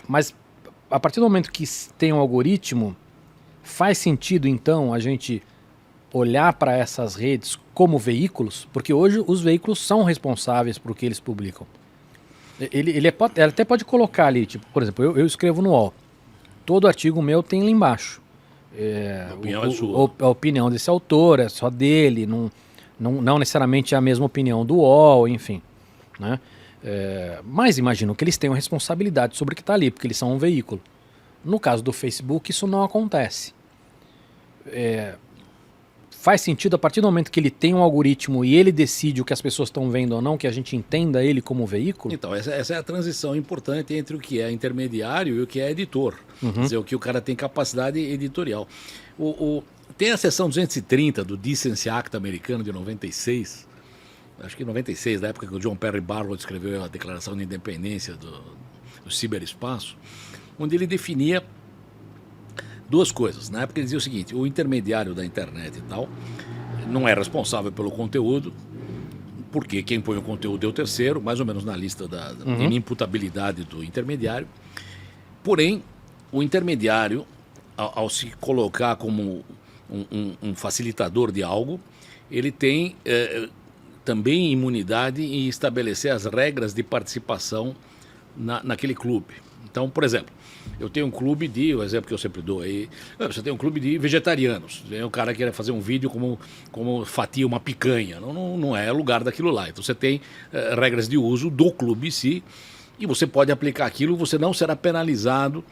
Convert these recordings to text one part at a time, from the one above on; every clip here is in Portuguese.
Mas a partir do momento que tem um algoritmo, faz sentido então a gente olhar para essas redes como veículos? Porque hoje os veículos são responsáveis por o que eles publicam. Ele até pode colocar ali, tipo, por exemplo, eu escrevo no UOL. Todo artigo meu tem lá embaixo. A opinião é sua. A opinião desse autor é só dele, não necessariamente é a mesma opinião do UOL, enfim. Né? Mas imagino que eles tenham responsabilidade sobre o que está ali, porque eles são um veículo. No caso do Facebook, isso não acontece. Faz sentido a partir do momento que ele tem um algoritmo e ele decide o que as pessoas estão vendo ou não, que a gente entenda ele como veículo? Então, essa é a transição importante entre o que é intermediário e o que é editor. Quer dizer, o que o cara tem capacidade editorial. Tem a seção 230 do Decency Act americano de 96, acho que 96, da época que o John Perry Barlow escreveu a Declaração de Independência do ciberespaço, onde ele definia duas coisas. Na época ele dizia o seguinte: o intermediário da internet e tal não é responsável pelo conteúdo, porque quem põe o conteúdo é o terceiro, mais ou menos na lista da inimputabilidade do intermediário. Porém, o intermediário, ao se colocar como um facilitador de algo, ele tem também imunidade em estabelecer as regras de participação naquele clube. Então, por exemplo, eu tenho um clube o exemplo que eu sempre dou aí, você tem um clube de vegetarianos, vem o cara que quer fazer um vídeo como fatia uma picanha, não é lugar daquilo lá. Então você tem regras de uso do clube em si, e você pode aplicar aquilo, você não será penalizado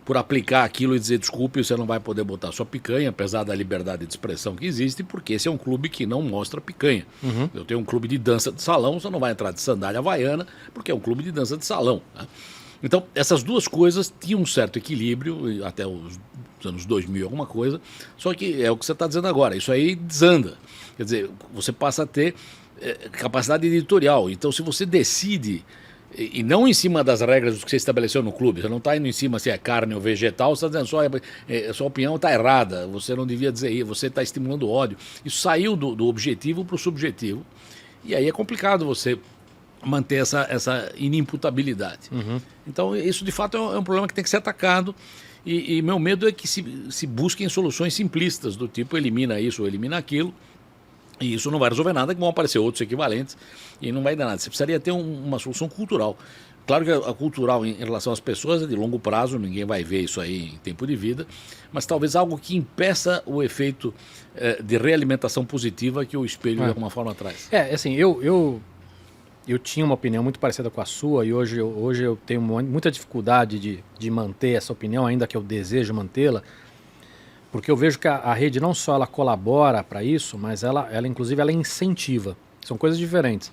por aplicar aquilo e dizer desculpe, você não vai poder botar sua picanha, apesar da liberdade de expressão que existe, porque esse é um clube que não mostra picanha. Eu tenho um clube de dança de salão, você não vai entrar de sandália havaiana, porque é um clube de dança de salão, né? Então, essas duas coisas tinham um certo equilíbrio, até os anos 2000 alguma coisa, só que é o que você está dizendo agora, isso aí desanda. Quer dizer, você passa a ter capacidade editorial. Então, se você decide, e não em cima das regras que você estabeleceu no clube, você não está indo em cima se é carne ou vegetal, você está dizendo sua opinião está errada, você não devia dizer isso, você está estimulando ódio. Isso saiu do objetivo para o subjetivo, e aí é complicado você manter essa inimputabilidade. Então, isso de fato é um problema que tem que ser atacado, e meu medo é que se busquem soluções simplistas, do tipo elimina isso ou elimina aquilo, e isso não vai resolver nada, que vão aparecer outros equivalentes e não vai dar nada. Você precisaria ter uma solução cultural. Claro que a cultural em relação às pessoas é de longo prazo, ninguém vai ver isso aí em tempo de vida, mas talvez algo que impeça o efeito de realimentação positiva que o espelho de alguma forma traz. Assim, eu tinha uma opinião muito parecida com a sua, e hoje eu tenho muita dificuldade de manter essa opinião, ainda que eu desejo mantê-la, porque eu vejo que a rede não só ela colabora para isso, mas ela inclusive ela incentiva. São coisas diferentes.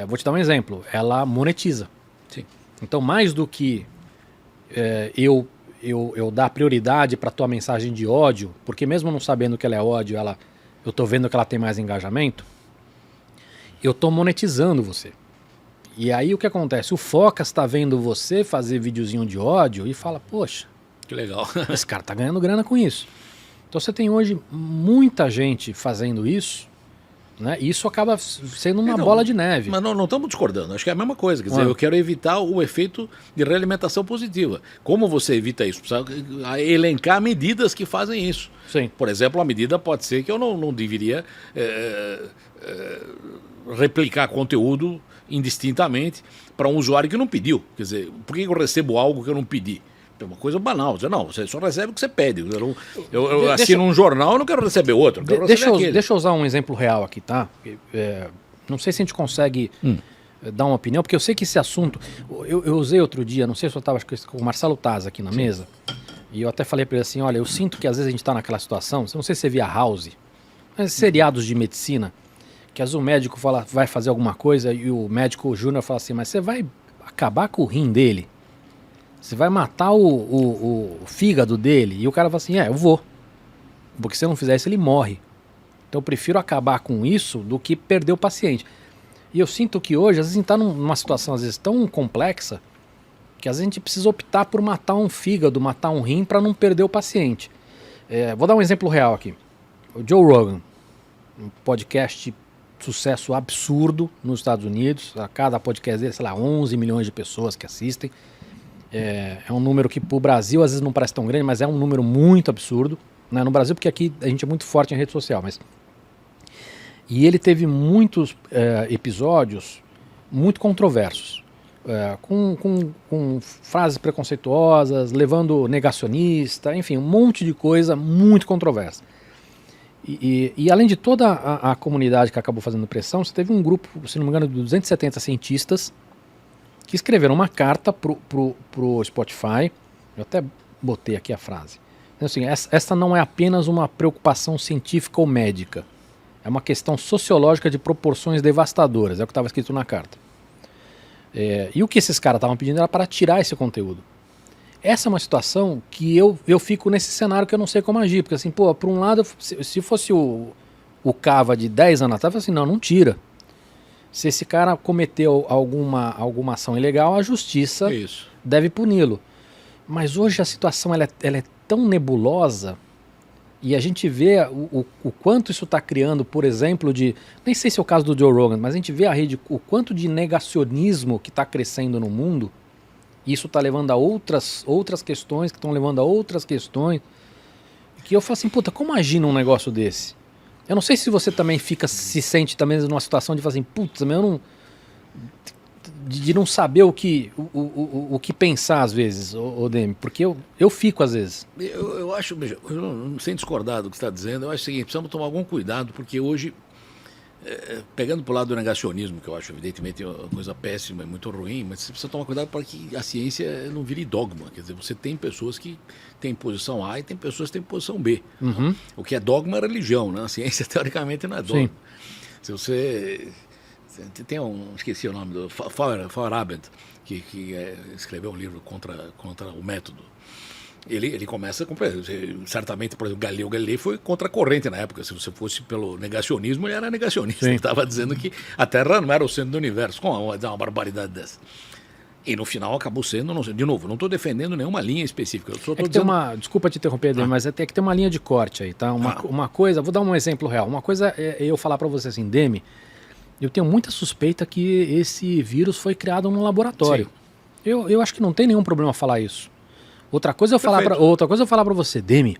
Vou te dar um exemplo. Ela monetiza. Sim. Então, mais do que eu dar prioridade para a tua mensagem de ódio, porque mesmo não sabendo que ela é ódio, eu estou vendo que ela tem mais engajamento, eu estou monetizando você. E aí o que acontece? O Focas está vendo você fazer videozinho de ódio e fala, poxa, que legal. Esse cara tá ganhando grana com isso. Então você tem hoje muita gente fazendo isso, né? E isso acaba sendo uma bola de neve. Mas não estamos discordando, acho que é a mesma coisa. Quer dizer, eu quero evitar o efeito de realimentação positiva. Como você evita isso? Precisa elencar medidas que fazem isso. Sim. Por exemplo, a medida pode ser que eu não deveria replicar conteúdo indistintamente para um usuário que não pediu. Quer dizer, por que eu recebo algo que eu não pedi? É uma coisa banal. Você só recebe o que você pede. Eu assino um jornal, eu não quero receber outro. Deixa eu usar um exemplo real aqui, tá? Não sei se a gente consegue dar uma opinião, porque eu sei que esse assunto... Eu usei outro dia, não sei se eu estava com o Marcelo Taz aqui na mesa, e eu até falei para ele assim, olha, eu sinto que às vezes a gente está naquela situação, não sei se você via House, mas seriados de medicina, que às vezes o médico vai fazer alguma coisa e o médico júnior fala assim, mas você vai acabar com o rim dele? Você vai matar o fígado dele? E o cara fala assim, eu vou. Porque se eu não fizer isso, ele morre. Então eu prefiro acabar com isso do que perder o paciente. E eu sinto que hoje, às vezes a gente está numa situação às vezes tão complexa, que às vezes a gente precisa optar por matar um fígado, matar um rim, para não perder o paciente. Vou dar um exemplo real aqui. O Joe Rogan, um podcast de sucesso absurdo nos Estados Unidos. A cada podcast dele, sei lá, 11 milhões de pessoas que assistem. É um número que para o Brasil às vezes não parece tão grande, mas é um número muito absurdo, né? No Brasil, porque aqui a gente é muito forte em rede social, mas... E ele teve muitos episódios muito controversos, com frases preconceituosas, levando negacionista, enfim, um monte de coisa muito controversa. E além de toda a comunidade que acabou fazendo pressão, você teve um grupo, se não me engano, de 270 cientistas que escreveram uma carta pro Spotify. Eu até botei aqui a frase. Assim, essa não é apenas uma preocupação científica ou médica. É uma questão sociológica de proporções devastadoras. É o que estava escrito na carta. E o que esses caras estavam pedindo era para tirar esse conteúdo. Essa é uma situação que eu fico nesse cenário que eu não sei como agir. Porque assim, pô, por um lado, se fosse o Cava de 10 anos atrás, eu falei assim, não tira. Se esse cara cometeu alguma ação ilegal, a justiça deve puni-lo. Mas hoje a situação ela é tão nebulosa e a gente vê o quanto isso está criando, por exemplo, nem sei se é o caso do Joe Rogan, mas a gente vê o quanto de negacionismo que está crescendo no mundo. E isso está levando a outras questões, que estão levando a outras questões. Que eu falo assim, puta, como agir num negócio desse? Eu não sei se você também se sente também numa situação de falar assim, putz, eu não... De não saber o que pensar às vezes, Demi, porque eu fico às vezes. Eu acho, veja, sem discordar do que você está dizendo, eu acho o seguinte, precisamos tomar algum cuidado, porque hoje, pegando para o lado do negacionismo, que eu acho evidentemente uma coisa péssima e muito ruim, mas você precisa tomar cuidado para que a ciência não vire dogma. Quer dizer, você tem pessoas que têm posição A e tem pessoas que têm posição B. Uhum. O que é dogma é religião, né? A ciência teoricamente não é dogma. Sim. Se você... Tem esqueci o nome do Feyerabend, que escreveu um livro contra o método. Ele começa com, certamente, por exemplo, Galileu Galilei foi contra a corrente na época. Se você fosse pelo negacionismo, ele era negacionista. Sim. Ele estava dizendo que a Terra não era o centro do universo. Como uma barbaridade dessa? E no final acabou sendo, de novo, não estou defendendo nenhuma linha específica. Eu só tô dizendo... Desculpa te interromper, Demi, mas tem que ter uma linha de corte aí, tá? Uma coisa, vou dar um exemplo real. Uma coisa é eu falar para você assim, Demi, eu tenho muita suspeita que esse vírus foi criado num laboratório. Eu acho que não tem nenhum problema falar isso. Outra coisa é eu falar para você, Demi,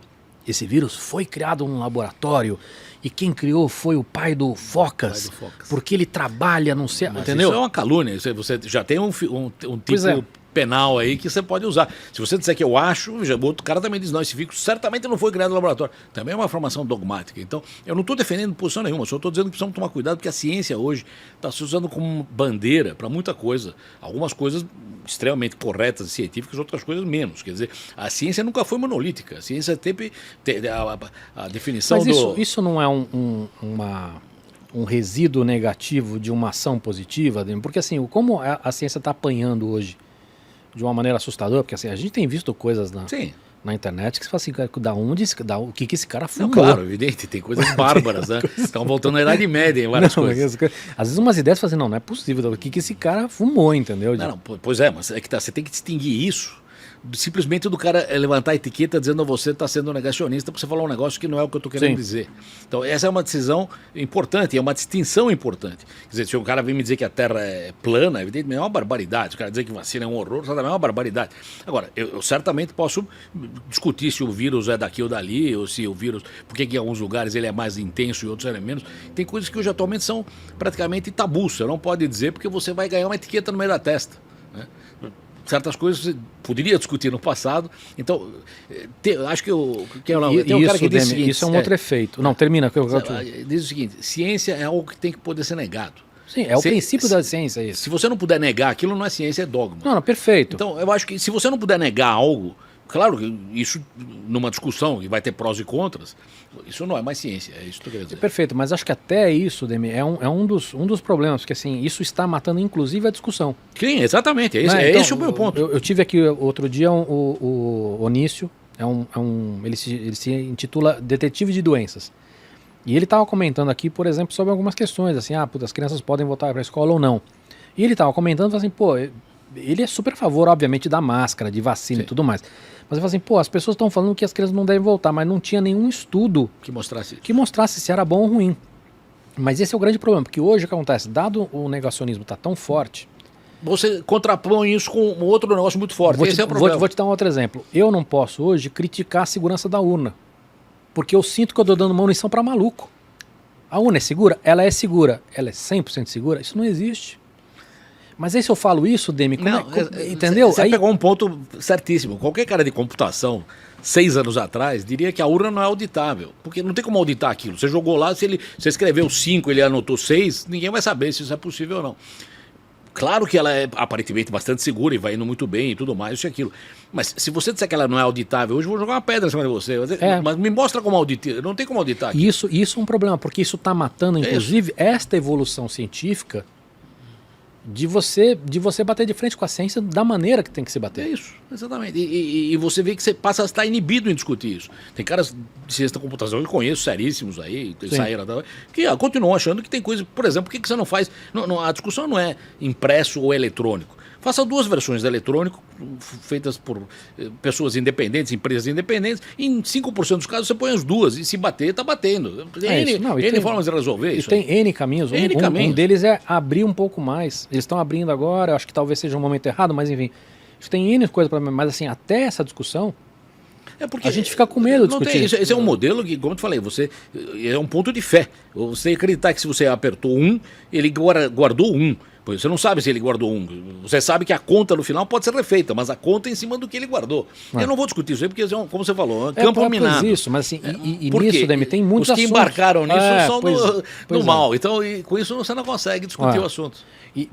esse vírus foi criado num laboratório e quem criou foi o pai do Focas, porque ele trabalha, não sei, entendeu? Isso é uma calúnia, você já tem um tipo penal aí que você pode usar. Se você disser que eu acho, o outro cara também diz, não, esse vírus certamente não foi criado no laboratório. Também é uma informação dogmática. Então, eu não estou defendendo posição nenhuma, só estou dizendo que precisamos tomar cuidado, porque a ciência hoje está se usando como bandeira para muita coisa. Algumas coisas extremamente corretas e científicas, outras coisas menos. Quer dizer, a ciência nunca foi monolítica. A ciência teve a definição Mas isso não é um resíduo negativo de uma ação positiva? Porque assim, como a ciência está apanhando hoje de uma maneira assustadora, porque assim, a gente tem visto coisas na internet que você fala assim, o que esse cara fumou? Não, claro, evidente, tem coisas bárbaras, né? Estão voltando à Idade Média em várias coisas. Às vezes umas ideias você fala assim, não é possível, o que esse cara fumou, entendeu? Não, pois é, mas é que você tem que distinguir isso simplesmente do cara levantar a etiqueta dizendo a você está sendo negacionista porque você falou um negócio que não é o que eu estou querendo dizer. Então essa é uma decisão importante, é uma distinção importante. Quer dizer, se o cara vem me dizer que a Terra é plana, evidentemente é uma barbaridade. O cara dizer que vacina é um horror, também é uma barbaridade. Agora, eu certamente posso discutir se o vírus é daqui ou dali, ou se o vírus, por que em alguns lugares ele é mais intenso e outros ele é menos. Tem coisas que hoje atualmente são praticamente tabus. Você não pode dizer porque você vai ganhar uma etiqueta no meio da testa, né? Certas coisas você poderia discutir no passado. Então, acho que tem um cara que diz o seguinte... Isso é um outro efeito. Não, termina. Diz o seguinte, ciência é algo que tem que poder ser negado. Sim, o princípio da ciência isso. Se você não puder negar aquilo, não é ciência, é dogma. Não, perfeito. Então, eu acho que se você não puder negar algo, claro que isso, numa discussão, que vai ter prós e contras, isso não é mais ciência, é isso que eu quero dizer. Perfeito, mas acho que até isso, Demi, é um dos problemas, porque assim, isso está matando inclusive a discussão. Sim, exatamente, esse o meu ponto. Eu tive aqui outro dia o Onício, ele se intitula Detetive de Doenças. E ele estava comentando aqui, por exemplo, sobre algumas questões, assim, as crianças podem voltar para a escola ou não. E ele estava comentando, assim, ele é super a favor, obviamente, da máscara, de vacina e tudo mais. Mas ele fala assim, as pessoas estão falando que as crianças não devem voltar, mas não tinha nenhum estudo que mostrasse se era bom ou ruim. Mas esse é o grande problema, porque hoje o que acontece, dado o negacionismo está tão forte, você contrapõe isso com um outro negócio muito forte. Esse é o problema. Vou te dar um outro exemplo. Eu não posso hoje criticar a segurança da urna, porque eu sinto que eu estou dando munição para maluco. A urna é segura? Ela é segura. Ela é 100% segura? Isso não existe. Mas aí se eu falo isso, Demi, entendeu? Você pegou um ponto certíssimo. Qualquer cara de computação, 6 anos atrás, diria que a urna não é auditável. Porque não tem como auditar aquilo. Você jogou lá, você escreveu 5, ele anotou 6, ninguém vai saber se isso é possível ou não. Claro que ela é aparentemente bastante segura e vai indo muito bem e tudo mais, isso e aquilo. Mas se você disser que ela não é auditável, hoje eu vou jogar uma pedra em cima de você. Mas me mostra como auditar. Não tem como auditar aqui. Isso é um problema, porque isso está matando, inclusive, esta evolução científica de você bater de frente com a ciência da maneira que tem que se bater. É isso, exatamente. E você vê que você passa a estar inibido em discutir isso. Tem caras de ciência da computação que eu conheço, seríssimos aí, saíram, que continuam achando que tem coisa. Por exemplo, por que você não faz. A discussão não é impresso ou eletrônico. Faça 2 versões de eletrônico, feitas por pessoas independentes, empresas independentes. Em 5% dos casos você põe as 2 e se bater, está batendo. Tem N formas de resolver isso. Tem N caminhos. Um deles é abrir um pouco mais. Eles estão abrindo agora, eu acho que talvez seja um momento errado, mas enfim. Tem N coisas para mim. Mas assim, até essa discussão, a gente fica com medo de discutir. Esse é um modelo que, como eu te falei, é um ponto de fé. Você acreditar que se você apertou 1, ele guardou 1. Pois você não sabe se ele guardou 1. Você sabe que a conta no final pode ser refeita, mas a conta é em cima do que ele guardou. Eu não vou discutir isso aí, porque, como você falou, é um campo minado. Isso, mas assim, nisso, Demi, tem muitos assuntos. Os que embarcaram nisso são do mal. É. Então, com isso você não consegue discutir o assunto.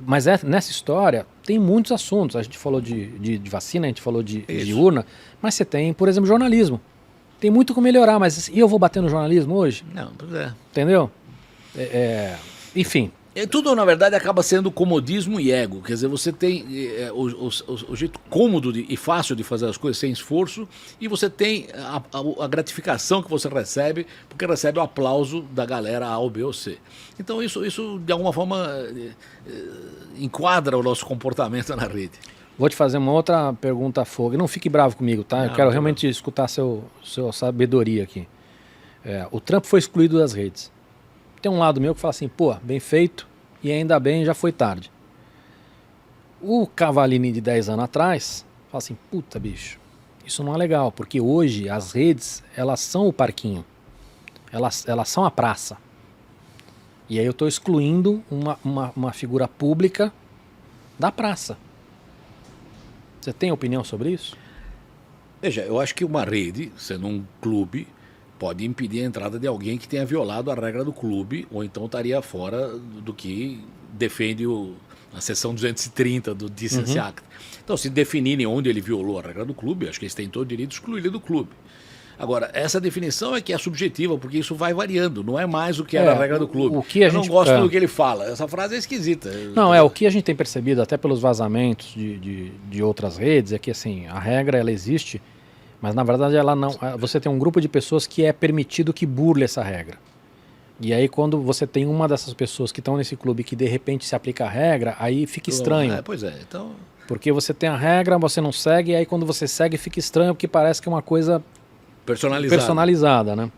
Mas nessa história tem muitos assuntos. A gente falou de vacina, a gente falou de urna, mas você tem, por exemplo, jornalismo. Tem muito como melhorar, mas e eu vou bater no jornalismo hoje? Não, pois é. Entendeu? Enfim. Tudo, na verdade, acaba sendo comodismo e ego. Quer dizer, você tem o jeito cômodo e fácil de fazer as coisas sem esforço, e você tem a gratificação que você recebe, porque recebe o aplauso da galera A, ou B ou C. Então isso de alguma forma, enquadra o nosso comportamento na rede. Vou te fazer uma outra pergunta a fogo. Não fique bravo comigo, tá? Eu quero realmente escutar sua sabedoria aqui. O Trump foi excluído das redes. Tem um lado meu que fala assim, pô, bem feito, e ainda bem, já foi tarde. O Cavallini de 10 anos atrás fala assim, puta bicho, isso não é legal, porque hoje as redes, elas são o parquinho, elas são a praça. E aí eu estou excluindo uma figura pública da praça. Você tem opinião sobre isso? Veja, eu acho que uma rede, sendo um clube, pode impedir a entrada de alguém que tenha violado a regra do clube, ou então estaria fora do que defende a seção 230 do Decency Act. Então, se definirem onde ele violou a regra do clube, acho que eles têm todo o direito de excluir ele do clube. Agora, essa definição é que é subjetiva, porque isso vai variando, não é mais o que era a regra do clube. Eu não gosto do que ele fala, essa frase é esquisita. Não, o que a gente tem percebido, até pelos vazamentos de outras redes, é que assim, a regra ela existe, mas na verdade ela não. Você tem um grupo de pessoas que é permitido que burle essa regra. E aí quando você tem uma dessas pessoas que estão nesse clube que de repente se aplica a regra, aí fica estranho. Pois é, então... Porque você tem a regra, você não segue, e aí quando você segue fica estranho porque parece que é uma coisa personalizada, né?